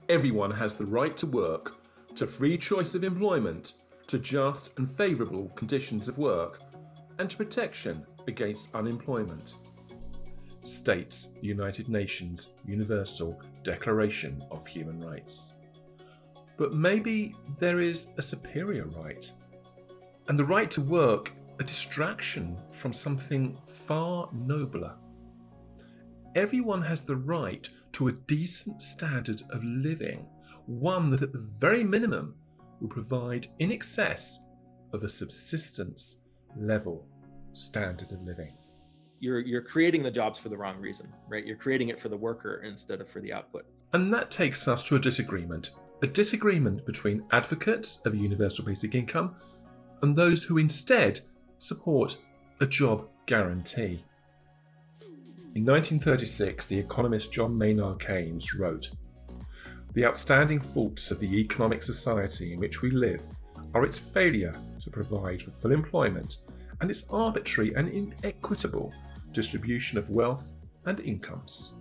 everyone has the right to work, to free choice of employment, to just and favourable conditions of work, and to protection against unemployment, states the United Nations Universal Declaration of Human Rights. But maybe there is a superior right, and the right to work a distraction from something far nobler. Everyone has the right to a decent standard of living, one that at the very minimum will provide in excess of a subsistence level standard of living. You're creating the jobs for the wrong reason, right? You're creating it for the worker instead of for the output. And that takes us to a disagreement between advocates of a universal basic income and those who instead support a job guarantee. In 1936, the economist John Maynard Keynes wrote, "The outstanding faults of the economic society in which we live are its failure to provide for full employment and its arbitrary and inequitable distribution of wealth and incomes."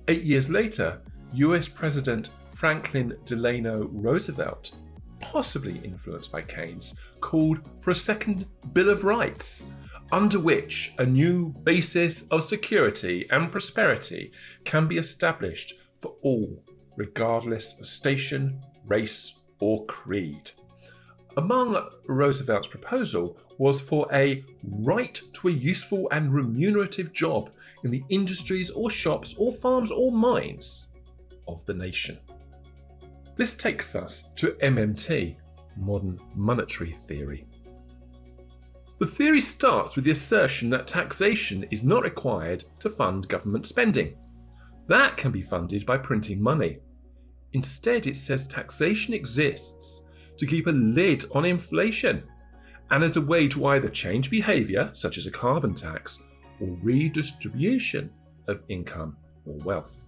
8 years later, US President Franklin Delano Roosevelt, possibly influenced by Keynes, called for a second Bill of Rights, under which a new basis of security and prosperity can be established for all, regardless of station, race, or creed. Among Roosevelt's proposal was for a right to a useful and remunerative job in the industries or shops or farms or mines of the nation. This takes us to MMT, modern monetary theory. The theory starts with the assertion that taxation is not required to fund government spending. That can be funded by printing money. Instead, it says taxation exists to keep a lid on inflation and as a way to either change behaviour, such as a carbon tax, or redistribution of income or wealth.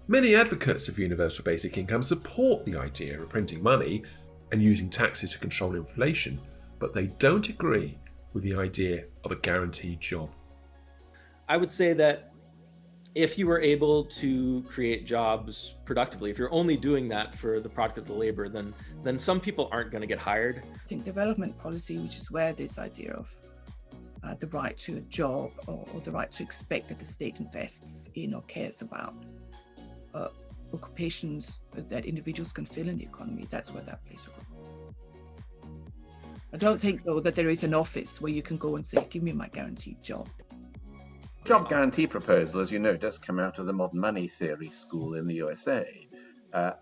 Many advocates of universal basic income support the idea of printing money and using taxes to control inflation, but they don't agree with the idea of a guaranteed job. I would say that if you were able to create jobs productively, if you're only doing that for the product of the labor, then some people aren't going to get hired. I think development policy, which is where this idea of the right to a job or the right to expect that the state invests in or cares about occupations that individuals can fill in the economy, that's where that plays a role. I don't think, though, that there is an office where you can go and say, give me my guaranteed job. Job guarantee proposal, as you know, does come out of the modern money theory school in the USA.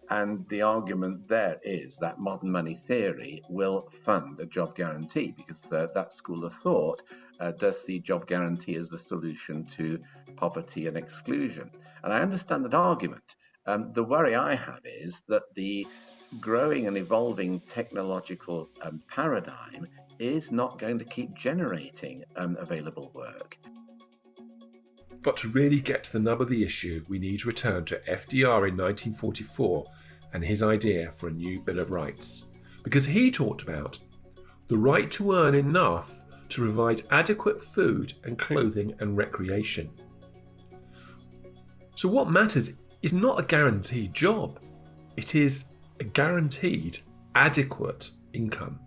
And the argument there is that modern money theory will fund a job guarantee because that school of thought does see job guarantee as the solution to poverty and exclusion. And I understand that argument. The worry I have is that the growing and evolving technological paradigm is not going to keep generating available work. But to really get to the nub of the issue, we need to return to FDR in 1944 and his idea for a new Bill of Rights. Because he talked about the right to earn enough to provide adequate food and clothing and recreation. So what matters is not a guaranteed job, it is a guaranteed adequate income.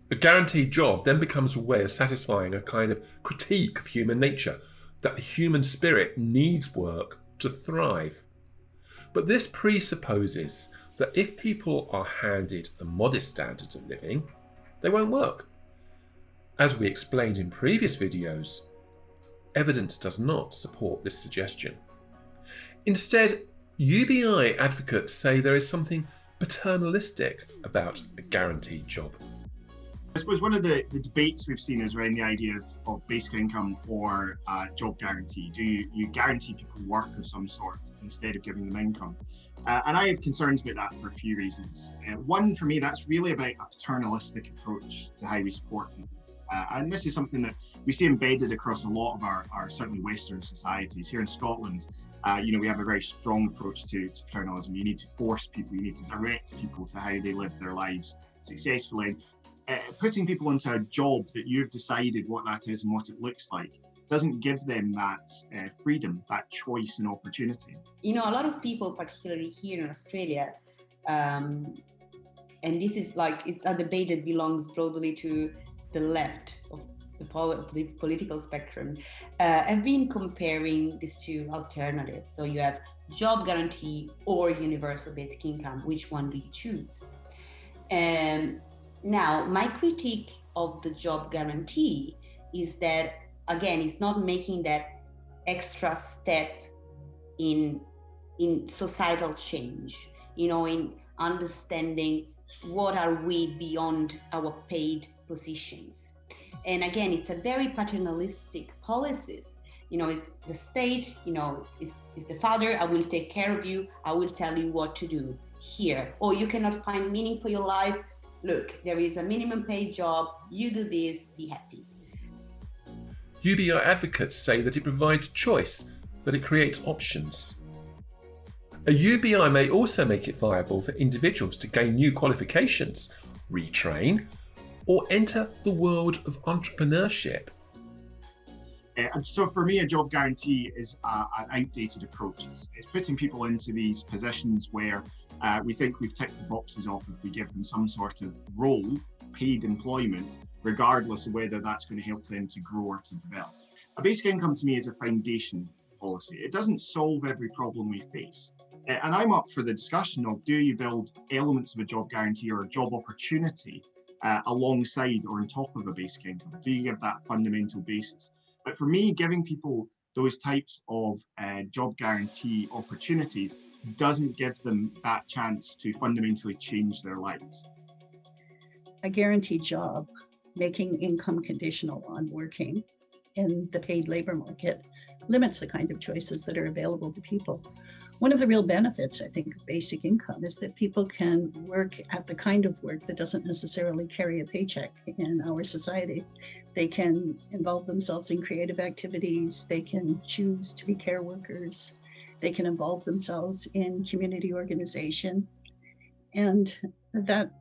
A guaranteed job then becomes a way of satisfying a kind of critique of human nature, that the human spirit needs work to thrive. But this presupposes that if people are handed a modest standard of living, they won't work. As we explained in previous videos, evidence does not support this suggestion. Instead, UBI advocates say there is something paternalistic about a guaranteed job. I suppose one of the debates we've seen is around the idea of basic income or job guarantee. Do you guarantee people work of some sort instead of giving them income? And I have concerns about that for a few reasons. One, for me, that's really about a paternalistic approach to how we support people. And this is something that we see embedded across a lot of our certainly Western societies. Here in Scotland, we have a very strong approach to paternalism. You need to force people, you need to direct people to how they live their lives successfully. Putting people into a job that you've decided what that is and what it looks like doesn't give them that freedom, that choice and opportunity. You know, a lot of people, particularly here in Australia, and this is like, it's a debate that belongs broadly to the left of the political spectrum, have been comparing these two alternatives. So you have job guarantee or universal basic income. Which one do you choose? Now, my critique of the job guarantee is that, again, it's not making that extra step in societal change, you know, in understanding what are we beyond our paid positions. And again, it's a very paternalistic policies. You know, it's the state, you know, it's the father, I will take care of you, I will tell you what to do here. Or you cannot find meaning for your life. Look, there is a minimum paid job, you do this, be happy. UBI advocates say that it provides choice, that it creates options. A UBI may also make it viable for individuals to gain new qualifications, retrain, or enter the world of entrepreneurship. So for me, a job guarantee is an outdated approach. It's putting people into these positions where we think we've ticked the boxes off if we give them some sort of role, paid employment, regardless of whether that's going to help them to grow or to develop. A basic income to me is a foundation policy. It doesn't solve every problem we face. And I'm up for the discussion of, do you build elements of a job guarantee or a job opportunity alongside or on top of a basic income? Do you give that fundamental basis? But for me, giving people those types of job guarantee opportunities doesn't give them that chance to fundamentally change their lives. A guaranteed job, making income conditional on working in the paid labor market, limits the kind of choices that are available to people. One of the real benefits, I think, of basic income is that people can work at the kind of work that doesn't necessarily carry a paycheck in our society. They can involve themselves in creative activities. They can choose to be care workers. They can involve themselves in community organization. And that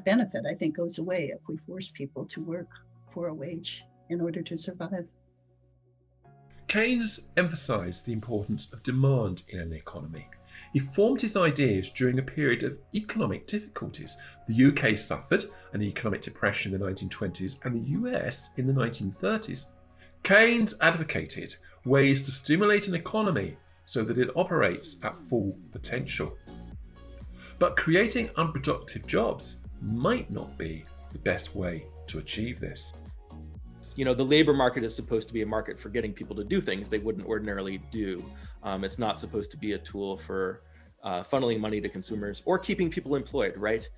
benefit, I think, goes away if we force people to work for a wage in order to survive. Keynes emphasised the importance of demand in an economy. He formed his ideas during a period of economic difficulties. The UK suffered an economic depression in the 1920s and the US in the 1930s. Keynes advocated ways to stimulate an economy so that it operates at full potential. But creating unproductive jobs might not be the best way to achieve this. You know, the labor market is supposed to be a market for getting people to do things they wouldn't ordinarily do. It's not supposed to be a tool for funneling money to consumers or keeping people employed, right?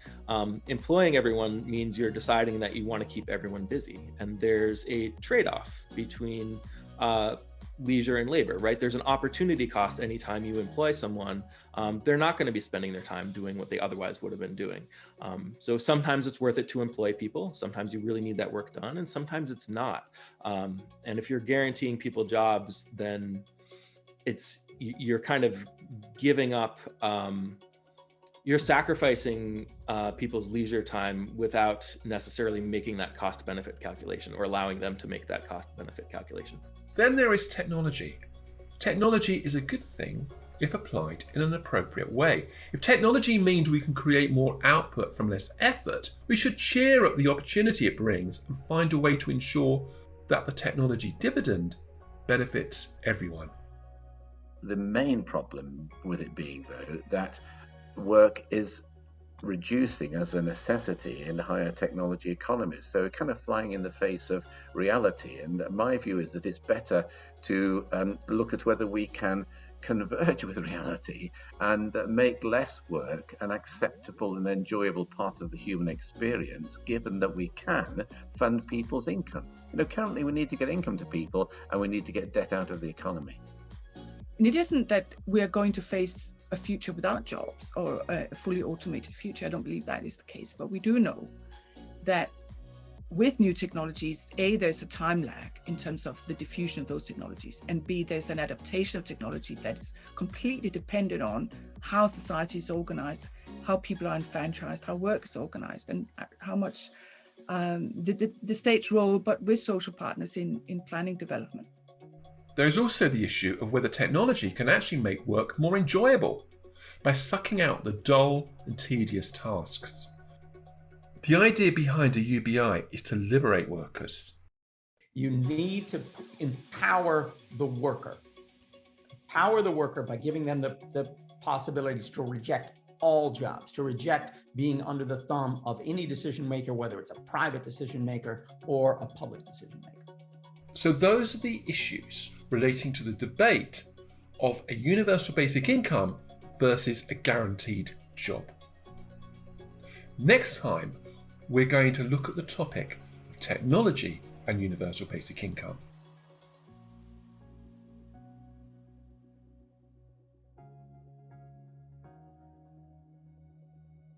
Employing everyone means you're deciding that you want to keep everyone busy. And there's a trade-off between leisure and labor, right? There's an opportunity cost anytime you employ someone. They're not going to be spending their time doing what they otherwise would have been doing. So sometimes it's worth it to employ people. Sometimes you really need that work done, and sometimes it's not. And if you're guaranteeing people jobs, then you're kind of giving up, you're sacrificing people's leisure time without necessarily making that cost benefit calculation or allowing them to make that cost benefit calculation. Then there is technology. Technology is a good thing if applied in an appropriate way. If technology means we can create more output from less effort, we should cheer up the opportunity it brings and find a way to ensure that the technology dividend benefits everyone. The main problem with it being, though, that work is reducing as a necessity in higher technology economies. So kind of flying in the face of reality. And my view is that it's better to look at whether we can converge with reality and make less work an acceptable and enjoyable part of the human experience, given that we can fund people's income. You know, currently we need to get income to people and we need to get debt out of the economy. And it isn't that we are going to face a future without jobs or a fully automated future. I don't believe that is the case. But we do know that with new technologies, A, there's a time lag in terms of the diffusion of those technologies, and B, there's an adaptation of technology that is completely dependent on how society is organized, how people are enfranchised, how work is organized, and how much the state's role, but with social partners in planning development. There's also the issue of whether technology can actually make work more enjoyable by sucking out the dull and tedious tasks. The idea behind a UBI is to liberate workers. You need to empower the worker. Empower the worker by giving them the possibilities to reject all jobs, to reject being under the thumb of any decision maker, whether it's a private decision maker or a public decision maker. So those are the issues relating to the debate of a universal basic income versus a guaranteed job. Next time, we're going to look at the topic of technology and universal basic income.